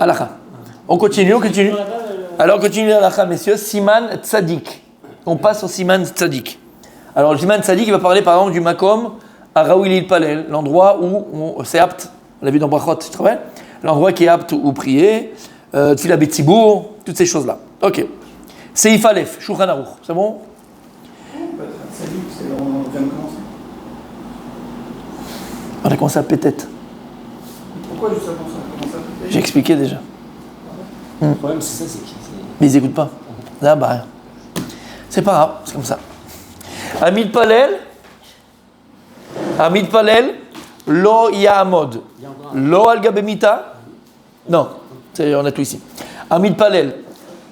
Halakha. On continue. Alors on continue l'halakha, messieurs. Siman Tzadik. On passe au Siman Tzadik. Alors le Siman Tzadik, il va parler par exemple du Makom à Raoui Palel, l'endroit où c'est apte, on l'a vu dans Brachot, tu te rappelles, l'endroit qui est apte où prier, Tfila Betzibour, toutes ces choses-là. Ok. Seif Aleph, Shulchan Aruch, c'est bon? Tzadik, on vient de commencer. On a commencé à peut-être. Pourquoi juste avant ça? Comment ça peut-être? J'ai expliqué déjà. Le problème, c'est ça, c'est qu'ils Mais ils n'écoutent pas. Là, bah rien. C'est pas grave, c'est comme ça. Amid Palel, Lo Ya'amod. Lo Al Gabemita. Non, on a tout ici. Amid Palel.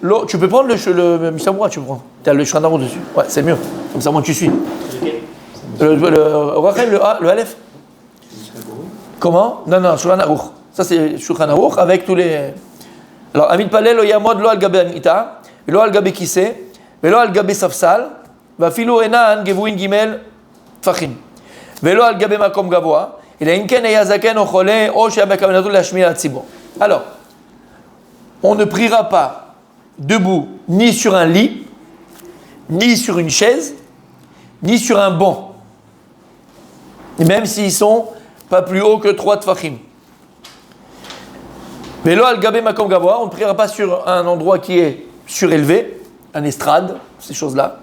Lo, tu peux prendre le Mishamura, tu prends. Tu as le Shulchan Aruch dessus. Ouais, c'est mieux. Comme ça, moi, tu suis. Le Rachel, le Aleph. Comment? Non, Shulchan Aruch. Ça, c'est Shulchan Aruch avec tous les. Alors, Amid Palel, Lo Ya'amod, Lo Al Gabemita. Lo Al Gabe Kise. Lo Al Gabe Safsal. ואפילו אינן גבוהין ג' טפחים ולא על גבי מקום גבוה אלא אם כן היה זקן או חולה או שהיה בכוונתו להשמיע לציבור. Alors, on ne priera pas debout ni sur un lit, ni sur une chaise, ni sur un banc, même s'ils sont pas plus hauts que 3 tfachim. ולא על גבי מקום גבוה, on ne priera pas sur un endroit qui est surélevé, un estrade, ces choses-là.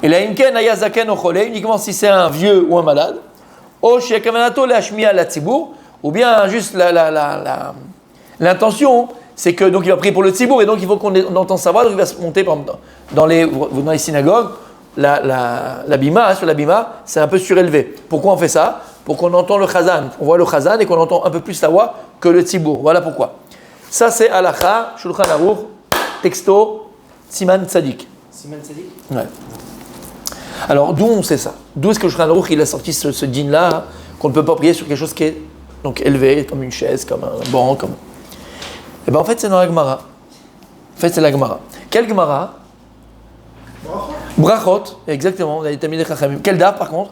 Et la imken aya zaken o chole, uniquement si c'est un vieux ou un malade, ou shekavanato leashmi'a la tzibur, ou bien juste l'intention, c'est que donc il va prier pour le tzibur et donc il faut qu'on entende sa voix, donc il va se monter dans les synagogues, la bima, sur la bima, c'est un peu surélevé. Pourquoi on fait ça? Pour qu'on entende le chazan, on voit le chazan et qu'on entend un peu plus la voix que le tzibur. Voilà pourquoi. Ça c'est halakha, Shulchan Aruch, texto, Siman Tzadik. Siman Tzadik? Ouais. Alors, d'où on sait ça? D'où est-ce que le Shulchan Aruch il a sorti ce din-là, qu'on ne peut pas prier sur quelque chose qui est donc élevé, comme une chaise, comme un banc, comme... Eh bien, en fait, c'est dans la Gemara. En fait, c'est la Gemara. Quelle Gemara? Brachot, exactement. On a été mis les Chachamim. Quelle date, par contre?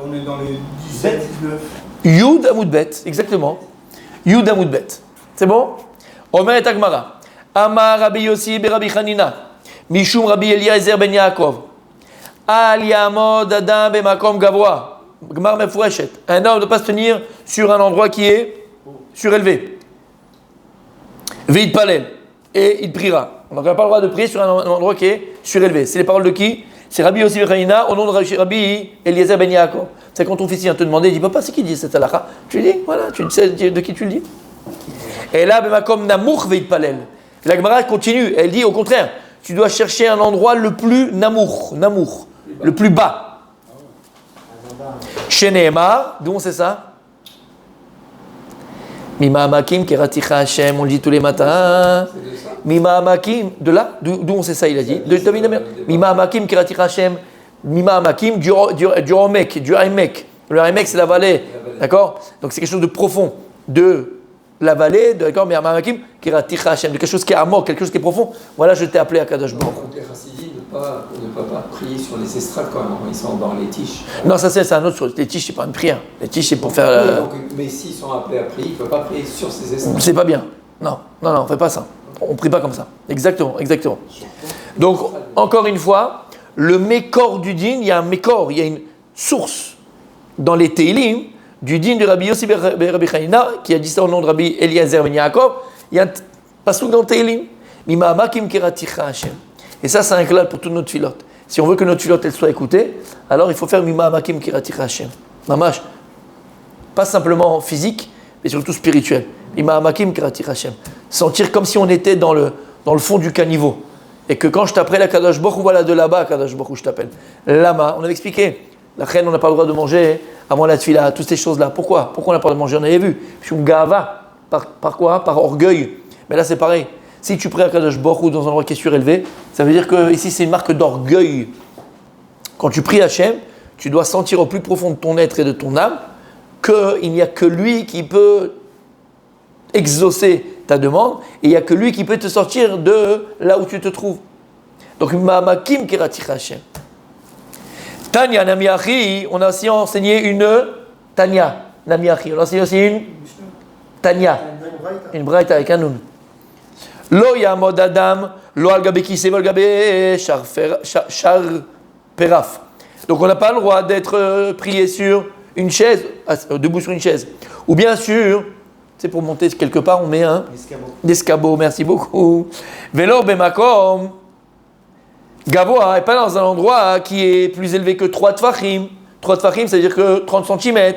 On est dans les 17, 19. Yud Amud Bet, exactement. Yud Amud Bet. C'est bon? Omer et Gemara. Amar Rabbi Yossi Rabbi Chanina. Mishum Rabbi Eliezer ben Yaakov. Al Yamod Adam Bemakom Gavoa. Gmar Mefoureshet. Un homme ne doit pas se tenir sur un endroit qui est surélevé. Ve'id Palel. Et il priera. Donc on n'a pas le droit de prier sur un endroit qui est surélevé. C'est les paroles de qui? C'est Rabbi Yossi ben Chanina au nom de Rabbi Eliezer ben Yaakov. C'est quand ton fils vient te demander, il dit papa, c'est qui dit cette halakha? Tu lui dis, voilà, tu sais de qui tu le dis. Et là, Bemakom Namour Ve'id Palel. La Gemara continue, elle dit au contraire, tu dois chercher un endroit le plus namour, le plus bas. Chez Nehemar, d'où on sait ça? Mima Amakim Keraticha Hashem, on le dit tous les matins. Mima Amakim, de là, d'où on sait ça, il a dit. Mima Amakim Keraticha Hashem, Mima Amakim, du Omek, du Haimek. Le Haimek, c'est la vallée, d'accord? Donc c'est quelque chose de profond, de la vallée, d'accord, mais Amakim, Keraticha Hashem, de quelque chose qui est amok, quelque chose qui est profond. Voilà, je t'ai appelé à Kadosh Baruch. Les Chassidis ne peuvent pas prier sur les estrades quand même, ils sont dans les tiges. Non, ça c'est un autre chose. Les tiges, c'est pas une prière. Les tiges, c'est pour faire. Oui, donc, mais s'ils sont appelés à prier, ils ne peuvent pas prier sur ces estrades. C'est pas bien. Non, on fait pas ça. On prie pas comme ça. Exactement. Donc, encore une fois, le mécor du din, il y a un mécor, il y a une source dans les Teilim du din de Rabbi Yossi Rabbi Chanina, qui a dit ça au nom de Rabbi Eliezer ben Yaakov. Il y a un pasuk dans le Teilim. Mima Amakim Keraticha Hashem. Et ça, c'est un klal pour toutes nos tfilotes. Si on veut que notre tfilote elle soit écoutée, alors il faut faire Mima Amakim Keraticha Hashem. Mamash. Pas simplement physique, mais surtout spirituel. Mima Amakim Keraticha Hashem. Sentir comme si on était dans le fond du caniveau. Et que quand je t'appelle à Kadosh Baruch Hu, voilà de là-bas, Kadosh Baruch Hu, je t'appelle. Lama, on avait expliqué. La reine, on n'a pas le droit de manger avant la tfila, toutes ces choses-là. Pourquoi on n'a pas le droit de manger? On avait vu. Shumgava. Par quoi? Par orgueil. Mais là, c'est pareil. Si tu pries à Kadosh Baruch Hu dans un endroit qui est surélevé, ça veut dire que ici c'est une marque d'orgueil. Quand tu pries Hachem, tu dois sentir au plus profond de ton être et de ton âme qu'il n'y a que lui qui peut exaucer ta demande et il n'y a que lui qui peut te sortir de là où tu te trouves. Donc, Ma'amakim Keraticha Hachem. Tanya Namiachi, on a aussi enseigné une Tanya Namiachi, on a enseigné aussi une Tanya. Une braïta avec un noun. Lo yamod adam, lo al gabe kise, al gabe char peraf. Donc on n'a pas le droit d'être prié sur une chaise, debout sur une chaise. Ou bien sûr, c'est pour monter quelque part, on met un escabeau. Merci beaucoup. Velo bemakom gavoa, et pas dans un endroit qui est plus élevé que 3 tfachim. 3 tfachim, c'est-à-dire que 30 cm.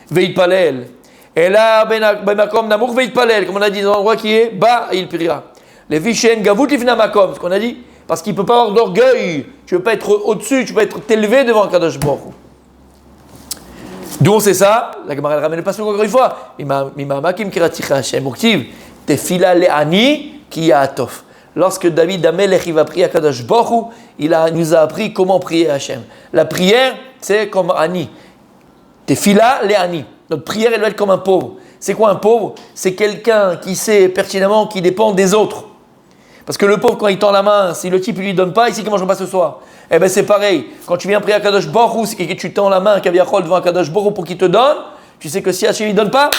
Veit palel. Et là, bemakom namour veit palel, comme on a dit, dans un endroit qui est bas, il priera. Les vichen gavout lifna makom, ce qu'on a dit, parce qu'il ne peut pas avoir d'orgueil. Tu ne peux pas être au-dessus, tu peux être élevé devant Kadosh Baruch Hu. D'où on sait ça? La Gemara ramène le passage encore une fois. Lorsque David Amelech il va prier à Kadosh Baruch Hu, il nous a appris comment prier à Hashem. La prière, c'est comme Ani. Tefila le Ani. Notre prière, elle doit être comme un pauvre. C'est quoi un pauvre? C'est quelqu'un qui sait pertinemment qu'il dépend des autres. Parce que le pauvre, quand il tend la main, si le type ne lui donne pas, il sait qu'il ne mangera pas ce soir. Eh bien, c'est pareil. Quand tu viens prier à Kadosh Baruch Hu, c'est que tu tends la main à Kaviachol devant Kadosh Baruch Hu pour qu'il te donne. Tu sais que si Hachem ne lui donne pas,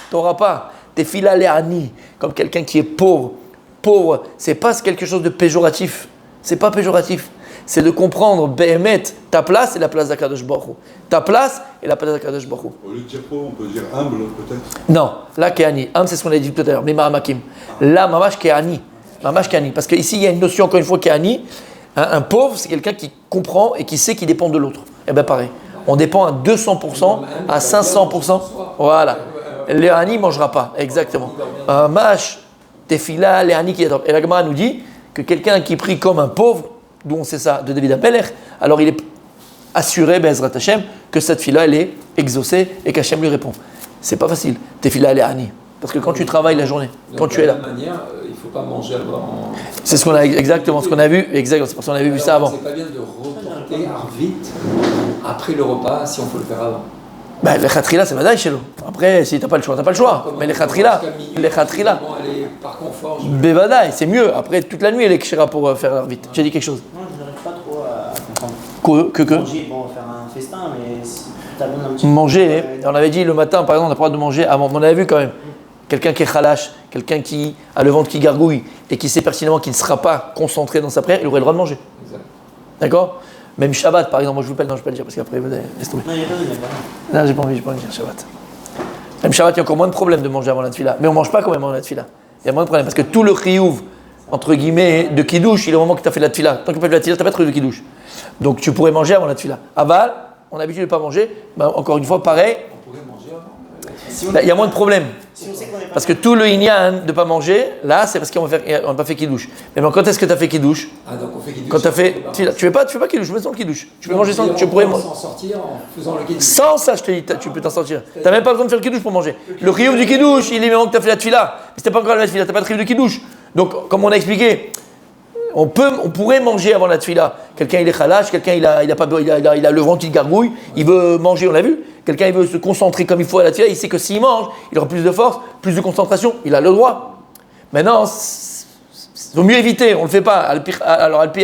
tu n'auras pas. T'es fila le'ani, comme quelqu'un qui est pauvre. Pauvre, c'est pas quelque chose de péjoratif. C'est pas péjoratif. C'est de comprendre, Behemet, ta place et la place d'Akadosh Baruch Hu. Ta place et la place d'Akadosh Baruch Hu. Au lieu de dire pauvre, on peut dire humble, peut-être. Non, là, Keani. Humble, c'est ce qu'on a dit tout à l'heure. Mais Mahamakim. Là, Mamash Keani. Mamash Keani. Parce qu'ici, il y a une notion, encore une fois, Keani. Un pauvre, c'est quelqu'un qui comprend et qui sait qu'il dépend de l'autre. Eh bien, pareil. On dépend à 200%, à 500%. Voilà. Léani ne mangera pas. Exactement. Mamash, Tefila, Léani qui est top. Et la Gemara nous dit que quelqu'un qui prie comme un pauvre, d'où on sait ça, de David Amelech, alors il est assuré, Bezrat Hashem, que cette fille-là, elle est exaucée et qu'Hachem lui répond. C'est pas facile. Tefila, Léani. Parce que quand tu travailles la journée, quand tu es là. De toute manière, il ne faut pas manger avant. C'est ce qu'on a exactement ce qu'on a vu. Exactement, c'est parce qu'on avait vu ça avant. C'est pas bien de reporter vite après le repas si on peut le faire avant. Ben, les khatrila, c'est vadaï chez nous. Après, si tu n'as pas le choix, tu n'as pas le choix. Mais les khatrila, Par confort, bevadaï, c'est mieux. Après, toute la nuit, elle est kshira pour faire vite. J'ai dit quelque chose. Non, je n'arrive pas trop à comprendre. Que Manger, bon, faire un festin, mais si tu as besoin d'un petit manger, on avait dit le matin, par exemple, on n'a pas le droit de manger avant. On avait vu quand même. Quelqu'un qui est khalash, quelqu'un qui a le ventre qui gargouille et qui sait pertinemment qu'il ne sera pas concentré dans sa prière, il aurait le droit de manger. exact. D'accord? Même Shabbat, par exemple, moi je vous appelle, non, je ne vais pas le dire parce qu'après, laisse tomber. Non, il n'y a pas de Non, j'ai pas envie de dire Shabbat. Même Shabbat, il y a encore moins de problèmes de manger avant la tefila. Mais on ne mange pas quand même avant la tefila. Il y a moins de problèmes parce que tout le chiyuv, entre guillemets, de kidouche, il est au moment que tu as fait la tefila. Tant que tu n'as pas fait la tefila, tu n'as pas de kidouche. Donc tu pourrais manger avant la tefila. Aval, on a l'habitude de ne pas manger. Ben, encore une fois, pareil, On pourrait manger avant. il y a moins de problèmes. Si on sait qu'on n'est pas Parce que tout le inyan de ne pas manger, là, c'est parce qu'on n'a pas fait kidouche. Mais quand est-ce que tu as fait kidouche? Ah, donc on fait kidouche. Quand tu as fait. Tu fais pas kidouche, mais sans le kidouche. Tu peux manger sans. Tu pourrais s'en sortir en faisant le kidouche. Sans ça, je te dis, tu peux t'en sortir. Tu n'as même pas besoin de faire le kidouche pour manger. Le riouf du kidouche, il est même que tu as fait la tefila. Mais c'était pas encore la tefila, tu n'as pas de riouf de kidouche. Donc, comme on a expliqué, on pourrait manger avant la tefila. Quelqu'un il est khalash, quelqu'un il a le ventre qui gargouille, il veut manger, on l'a vu. Quelqu'un il veut se concentrer comme il faut à la tefila, il sait que s'il mange, il aura plus de force, plus de concentration, il a le droit. Maintenant, il vaut mieux éviter, on ne le fait pas. Alors, Alpi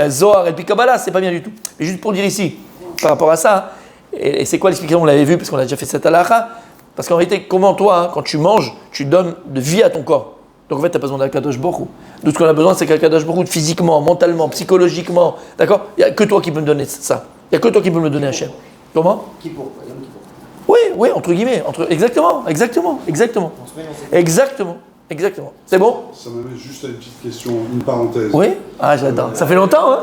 Zohar, Alpi Kabbalah, c'est pas bien du tout. Mais juste pour dire ici, par rapport à ça, et c'est quoi l'explication? On l'avait vu parce qu'on a déjà fait cette halakha. Parce qu'en réalité, comment toi, quand tu manges, tu donnes de vie à ton corps. Donc en fait, tu n'as pas besoin d'Akadosh Baruch Hu. Tout ce qu'on a besoin, c'est qu'Akadosh Baruch Hu, physiquement, mentalement, psychologiquement, d'accord? Il n'y a que toi qui peux me donner ça. Il n'y a que toi qui peux me le donner, Hachem. Comment? Qui pour Yom Kippour. Oui, entre guillemets. Exactement. On se met dans cette- Exactement. C'est bon? Ça m'amène juste à une petite question, une parenthèse. Oui? Ah, j'adore. Ça fait longtemps, hein?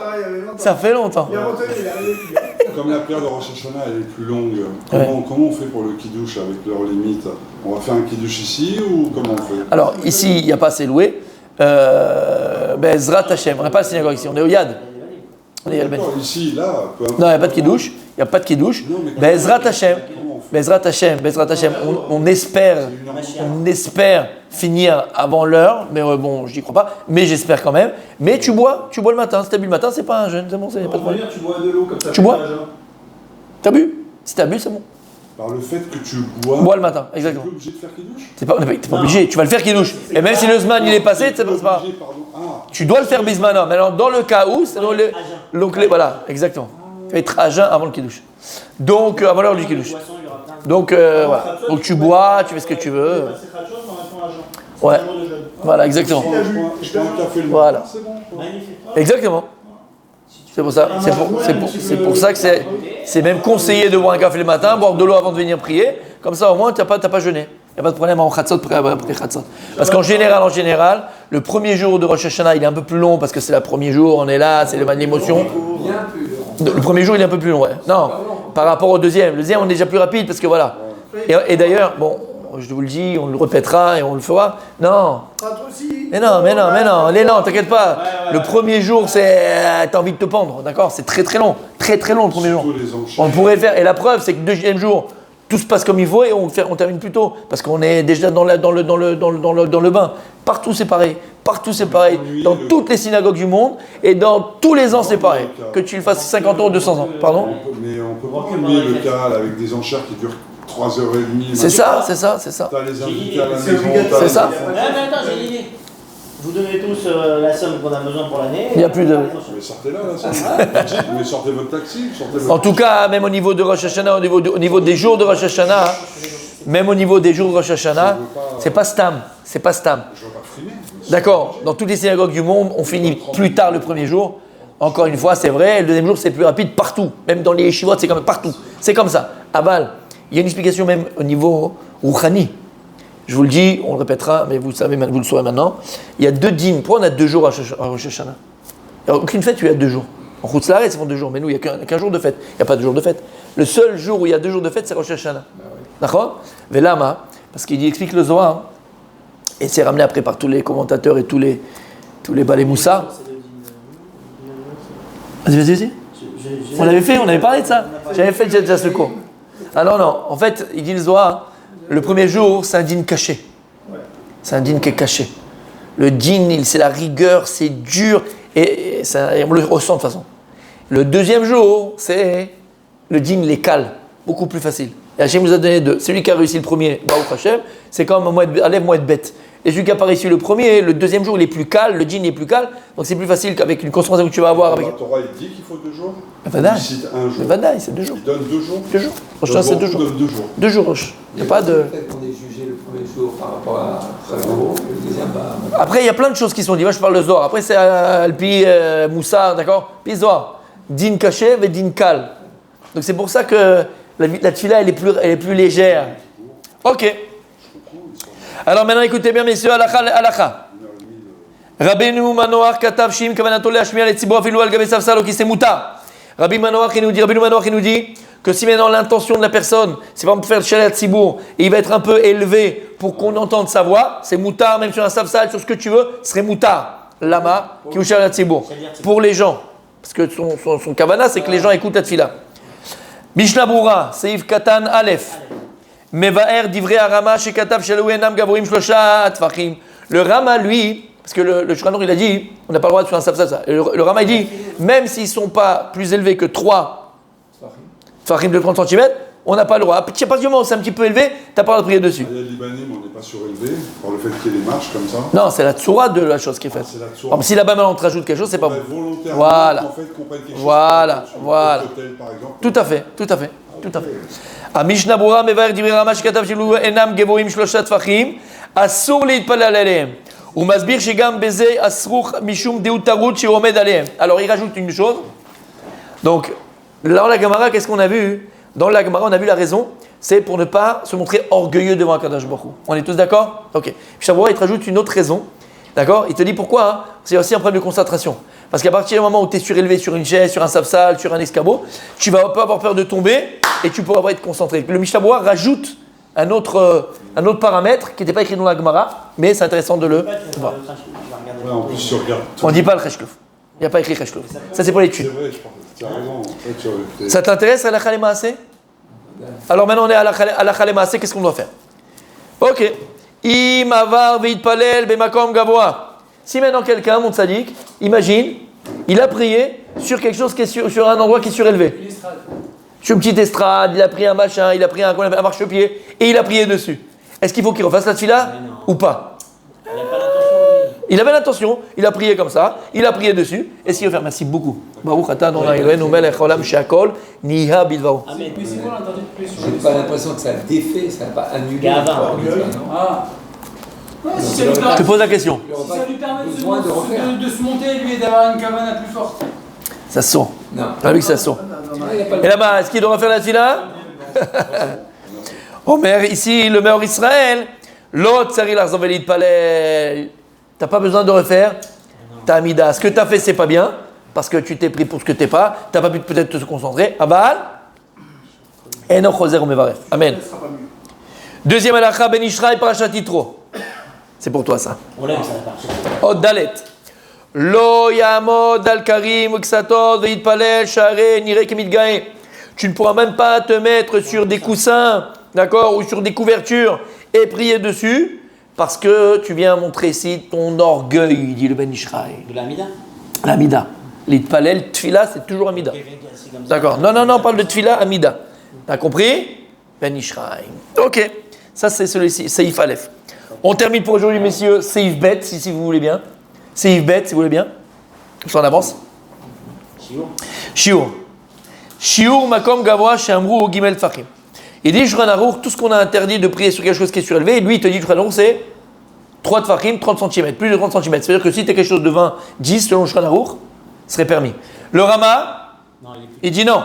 Ça fait longtemps. Il a retenu, il a rien dit. Comme la prière de Rosh Hashanah elle est plus longue, comment on fait pour le kiddush avec leurs limites? On va faire un kiddush ici ou comment on fait? Alors, ici, il n'y a pas assez loué. Zrat Hashem. On n'a pas la synagogue ici. On est au Yad. On est au Yad Ben. D'accord, ici, là, peu importe. Non, il n'y a pas de kidouche. Il n'y a pas de kidouche. Non, mais Bezrat Hashem. comment on fait? Bezrat Hashem. On espère finir avant l'heure, mais bon, je n'y crois pas. Mais j'espère quand même. Mais tu bois le matin. Si tu as bu le matin, c'est pas un jeûne, c'est bon, c'est pas de On va problème. dire, tu bois de l'eau comme ça. Tu bois? T'as bu? Si t'as bu, c'est bon. Par le fait que tu bois, Bois le matin, tu es exactement. obligé de faire kiddush? T'es pas obligé, tu vas le faire kidouche. Et même si le zman il est passé, c'est pas. Obligé, pardon. Ah, Tu dois le faire bismana. Mais alors, dans le cas où, c'est dans le. Donc, voilà, exactement. Tu vas être à jeun avant le kidouche. Donc, avant l'heure du kidouche. Boisson, il y aura plein de- Donc, voilà. Donc, tu bois, tu fais ce que tu veux. C'est quelque chose dans la Ouais. Voilà, exactement. Je prends un café le Voilà. matin, c'est bon. Magnifique. Exactement. C'est pour ça. C'est pour ça que c'est même conseillé de boire un café le matin, boire de l'eau avant de venir prier. Comme ça, au moins, t'as pas jeûné. Il n'y a pas de problème en Khatsot après Khatsot. Parce qu'en général, le premier jour de Rosh Hashanah, il est un peu plus long parce que c'est le premier jour, on est là, c'est le moment de l'émotion. Bien plus long. Le premier jour, il est un peu plus long, ouais. Non, par rapport au deuxième. Le deuxième, on est déjà plus rapide parce que voilà. Et d'ailleurs, bon, je vous le dis, on le répétera et on le fera. Non. Mais non, t'inquiète pas. Le premier jour, t'as envie de te pendre, d'accord? C'est très très long. Très très long le premier jour. On pourrait le faire. Et la preuve, c'est que le deuxième jour, tout se passe comme il faut et on termine plus tôt. Parce qu'on est déjà dans le bain. Partout c'est pareil. Partout c'est pareil. Dans toutes les synagogues du monde et dans tous les ans c'est pareil. Que tu le fasses 50 ans ou 200 ans. Pardon? Mais on peut pas ennuyer le canal avec des enchères qui durent 3h30. C'est ça. T'as les invités à la C'est maison. obligatoire. C'est ça. Mais attends, j'ai une idée. Vous donnez tous la somme qu'on a besoin pour l'année. Il n'y a plus de... Mais sortez là, mais sortez votre taxi. En tout cas, même au niveau de Rosh Hashanah, au niveau des jours de Rosh Hashanah, même au niveau des jours de Rosh Hashanah, c'est pas stam. Je veux pas frimer. D'accord. Dans toutes les synagogues du monde, on finit plus tard le premier jour. Encore une fois, c'est vrai. Le deuxième jour, c'est plus rapide partout. Même dans les yeshivot, c'est comme partout. C'est comme ça. À Bâle, il y a une explication même au niveau rouchani. Je vous le dis, on le répétera, mais vous le saurez maintenant. Il y a 2 dîmes. Pourquoi on a 2 jours à Rosh Hashanah? Il n'y a aucune fête où il y a 2 jours. En Chutz La'aretz, ils font 2 jours, mais nous, il n'y a qu'un jour de fête. Il n'y a pas de jour de fête. Le seul jour où il y a 2 jours de fête, c'est Rosh Hashanah. D'accord? Velama, parce qu'il explique le Zohar, et c'est ramené après par tous les commentateurs et tous les balais Moussa. Vas-y. On avait parlé de ça. J'avais fait déjà ce cours. Ah non, en fait, il dit le Zohar, le premier jour, c'est un dîne caché. C'est un dîne qui est caché. Le dîne, c'est la rigueur, c'est dur, et on le ressent de toute façon. Le deuxième jour, c'est le dîne, les cale, beaucoup plus facile. Et Hachem nous a donné 2. Celui qui a réussi le premier, Baruch Hachem, c'est comme Alev Moed Bet. Et celui qui n'a pas réussi le premier, le deuxième jour, il est plus calme, le djinn est plus calme, donc c'est plus facile qu'avec une concentration que tu vas avoir. Avec... La Torah, il dit qu'il faut 2 jours. Vadaï. Il cite un jour. Vadaï, c'est 2 jours. Il donne 2 jours. 2 jours. Rosh c'est 2 jours. 2 jours. 2 jours, Rosh. Il n'y a pas de. Le fait qu'on ait jugé le premier jour par rapport à Travaux, le deuxième, Après, il y a plein de choses qui sont dites. Moi, je parle de Zohar. Après, c'est Alpi, Moussa, d'accord? Puis Zohar. Din caché, mais din kal. Donc, c'est pour ça que la tfila, elle est plus légère. Ok. Alors maintenant, écoutez bien, messieurs, halakha. Rabbeinu Manoach katav shim kavanato le'ashmi'a le'tzibur afilu al gabe safsalo ki c'est mutar. Rabbeinu Manoach il nous dit que si maintenant l'intention de la personne, c'est pas pour faire le shalat tzibur et il va être un peu élevé pour qu'on entende sa voix, c'est mutar, même sur un safsal, sur ce que tu veux, ce serait mutar. Lama qui ou shalat tzibur. Pour les gens. Parce que son kavana, c'est que les gens écoutent la tfila. Mishnah Brura, Seif Katan Aleph. Mevaer divrei Rama shekatav shelu enam gavorim shlosha tfachim. Le Rama, lui, parce que le Shulchan Aruch, il a dit, on n'a pas le droit de faire un safsal. Le Rama, il dit, même s'ils ne sont pas plus élevés que 3 tfachim de 30 cm, on n'a pas le droit. À partir du moment où c'est un petit peu élevé, tu n'as pas le droit de prier dessus. Il y a Libanim, on n'est pas surélevé par le fait qu'il y ait des marches comme ça. Non, c'est la tsoura de la chose qui est faite. C'est la tsoura. Si là-bas, maintenant, on te rajoute quelque chose, c'est pas bon. Volontairement, Voilà. en fait, qu'on prenne quelque chose Voilà. sur Voilà. l'hôtel, par exemple. Tout à fait. A Mishnah Brura mevaer divrei Rama shekatav shelu enam gavorim shlosha tfachim asur להתפלל עליהם. הוא מסביר שגם בזה אסרו משום דעות טעות שעומד עליהם. Alors il rajoute une chose. Donc là dans la Gemara, qu'est-ce qu'on a vu? Dans la Gemara, on a vu la raison, c'est pour ne pas se montrer orgueilleux devant Akadosh Baruch Hu. On est tous d'accord? Ok. Shavuot, il te rajoute une autre raison. D'accord? Il te dit pourquoi hein? C'est aussi un problème de concentration. Parce qu'à partir du moment où tu es surélevé sur une chaise, sur un safsal, sur un escabeau, tu vas pas avoir peur de tomber et tu pourras pas être concentré. Le Mishnah Brura rajoute un autre paramètre qui n'était pas écrit dans la Gemara, mais c'est intéressant de le voir. Ouais, en plus, tu regardes tout. On ne dit pas le Cheshlouf. Il n'y a pas écrit Cheshlouf. Ça, c'est pour les C'est tuiles. vrai, je pense. Tu as raison. En fait, Ça t'intéresse à la Khalemaasé? Alors maintenant, on est à la Khalemaasé, qu'est-ce qu'on doit faire? Ok. Im avar veitpalel bemakom gavoa. Si maintenant quelqu'un, mon tzaddik, imagine, il a prié sur quelque chose qui est sur un endroit qui est surélevé. Sur une petite estrade, il a pris un machin, il a pris un marchepied et il a prié dessus. Est-ce qu'il faut qu'il refasse la tfila ou pas? Il avait l'intention, il a prié comme ça, il a prié dessus. Est-ce qu'il va faire? Merci beaucoup. Baruch atah Adonai Eloheinu melech haolam she'akol niha bilvao. Mais c'est quoi l'interdit de prier sur J'ai les pas l'impression que ça a défait, ça n'a pas annulé. Gavin. le corps, non. Ah, Ouais, si ça lui Je te permet, pose la question. Il n'aura si pas ça lui permet besoin de refaire. de se monter lui et d'avoir une cabane plus forte. Ça se sent. Non. Ah oui, ça se sent. Il n'y a pas Et là-bas, est-ce qu'il doit faire la tefila? Omer, ici, le meilleur Israël. L'autre, Sari Larzavelit Palais. T'as pas besoin de refaire ta Amida. Ce que tu as fait, c'est pas bien. Parce que tu t'es pris pour ce que t'es pas. Tu n'as pas pu peut-être te concentrer. Aval. Enoch Choser Mevarech. Amen. Ça sera pas mieux. Deuxième halakha, Ben Ishraï Parashat Yitro. C'est pour toi ça. On l'aime, ça, la partie. Od Dalet. Lo Yamod Al Karim Uksatod Veitpalel Share Nire Kemidgae. Tu ne pourras même pas te mettre sur des coussins, d'accord, ou sur des couvertures et prier dessus parce que tu viens montrer ici ton orgueil, dit le Ben Ishraï. De l'Amida. L'Amida. L'Itpalel, Tfila, c'est toujours Amida. C'est comme ça. D'accord. Non, on parle de Tfila, Amida. T'as compris? Ben Ishraï. Ok. Ça, c'est celui-ci, Seif Aleph. On termine pour aujourd'hui, messieurs, Seif Bet, si vous voulez bien. Seif Bet, si vous voulez bien. Je en avance. Shiur. Shiur Makom Gavoa Shamrou Gimel Tfachim. Il dit, Shulchan Aruch, tout ce qu'on a interdit de prier sur quelque chose qui est surélevé, lui, il te dit, Shulchan Aruch, c'est 3 Tfachim, 30 cm, plus de 30 cm. C'est-à-dire que si tu as quelque chose de 20, 10, selon Shulchan Aruch, ce serait permis. Le Rama, Non, il dit non.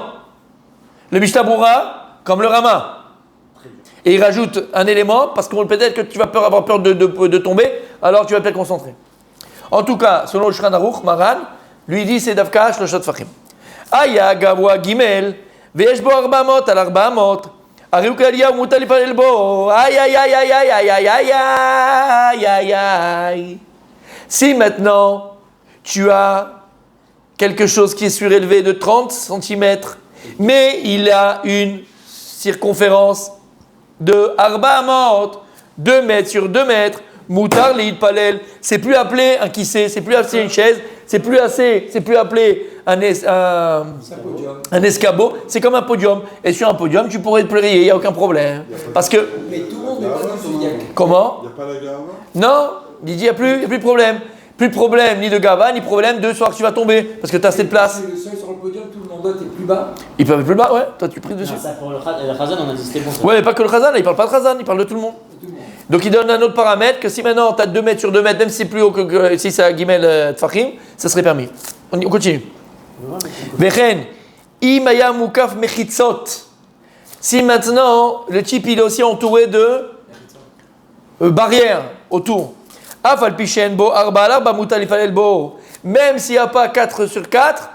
Le Mishnah Berurah, comme le Rama. Et il rajoute un élément, parce qu'on peut-être que tu vas avoir peur de tomber, alors tu vas peut-être concentrer. En tout cas, selon le Shulchan Aruch, Maran, lui dit c'est Davka Shloshat Tfachim. Aya Gavoa Gimel, Veyesh bo 400 al 400, Ariuk Aliyah Mutal Lipalel bo, aïe aïe aïe aïe aïe aïe aïe aïe aïe aïe aïe. Si maintenant tu as quelque chose qui est surélevé de 30 cm, mais il a une circonférence de 400, 2 mètres sur 2 mètres, Moutar Lid Palel, c'est plus appelé un kissé, c'est plus appelé une chaise, c'est plus appelé un escabeau, c'est comme un podium. Et sur un podium, tu pourrais te prier, il n'y a aucun problème. Parce que. Mais tout le monde n'est pas dans ce zodiaque. Comment? Il n'y a pas la gava? Non, il dit, il n'y a plus de problème. Plus de problème, ni de gava, ni problème de soir que tu vas tomber, parce que tu as assez de place. C'est le seul sur le podium, tout le monde doit être plus bas. Il peut être plus bas, ouais, toi tu pries dessus. Non, ça, pour le Khazan, on a dit c'était bon. Ça. Ouais, mais pas que le Khazan, il parle pas de Khazan, il parle de tout le monde. Donc il donne un autre paramètre que si maintenant tu as 2 mètres sur 2 mètres, même si c'est plus haut que si c'est à Gimel Tfachim, ça serait permis. On continue. Vechen, imaya mukaf mechitzot. Si maintenant le type il est aussi entouré de barrières autour. Afal pishen bo arba alarba mutal ifalel bo. Même s'il n'y a pas 4 sur 4,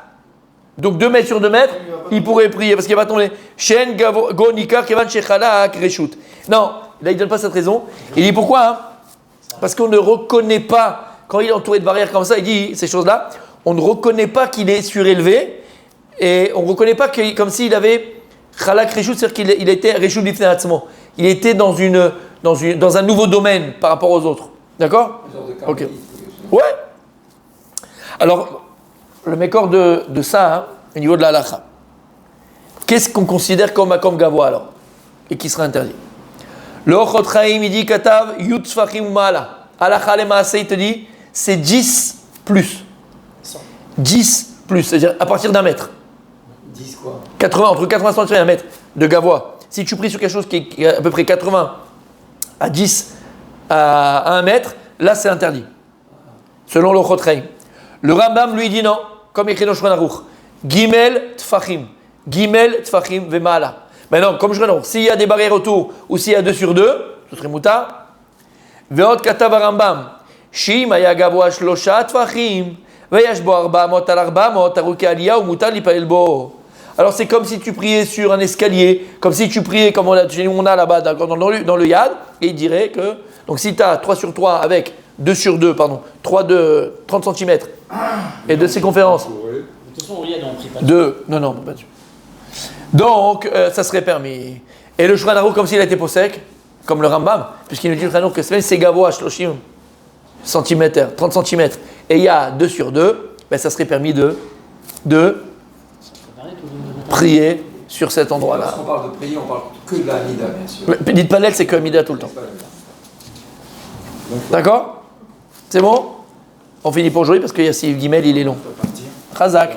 donc 2 mètres sur 2 mètres, il pourrait prier parce qu'il va tomber. Shen go nikar kevan shechala kreshut. Non, là il ne donne pas cette raison. Il dit pourquoi hein? Parce qu'on ne reconnaît pas, quand il est entouré de barrières comme ça, il dit ces choses-là, on ne reconnaît pas qu'il est surélevé et on ne reconnaît pas comme s'il avait chala kreshut, c'est-à-dire qu'il était reshut bifneatzmo. Il était dans un nouveau domaine par rapport aux autres. D'accord? Ok. Ouais. Alors, le mécor de ça, hein, au niveau de la halakha, qu'est-ce qu'on considère comme gavoa alors? Et qui sera interdit? Le Ochot Chaim, il dit Katav Yut Tfachim Mala. Halakha le Maaseh, il te dit c'est 10 plus. 10 plus, c'est-à-dire à partir d'un mètre. 10 quoi? 80, entre 80 cm et 1 mètre de gavoa. Si tu pries sur quelque chose qui est à peu près 80 à 10 à 1 mètre, là c'est interdit. Selon le Ochot Chaim. Le Rambam lui dit non, comme écrit dans Shulchan Aruch. Gimel Tfachim. Gimel Tfachim Vemala. Maintenant, comme Shulchan Aruch, s'il y a des barrières autour ou s'il y a 2 sur 2, ce serait moutar. Veot Katav Rambam. Shim aya gavoa shlosha Tfachim. Veyash bo 400 al 400 aruke aliyah ou moutar lipalel bo. Alors c'est comme si tu priais sur un escalier, comme si tu priais comme on a là-bas dans le yad, et il dirait que, donc si tu as 3 sur 3 avec 2 sur 2, pardon, 3 de 30 cm et de circonférence. De toute façon, au Riyad, on prie pas. 2, non, pas dessus. Donc ça serait permis. Et le Shulchan Aruch comme s'il a été sec, comme le Rambam, puisqu'il nous dit le Shulchan Aruch que c'est gavoa shloshim cm, 30 cm, et il y a 2 sur 2, ben ça serait permis de prier sur cet endroit-là. Lorsqu'on parle de prier, on parle que de la Mida, bien sûr. Dites Palel, c'est que Mida tout le temps. D'accord? C'est bon? On finit pour aujourd'hui parce qu'il y a Sif Gimel, il est long. Chazak.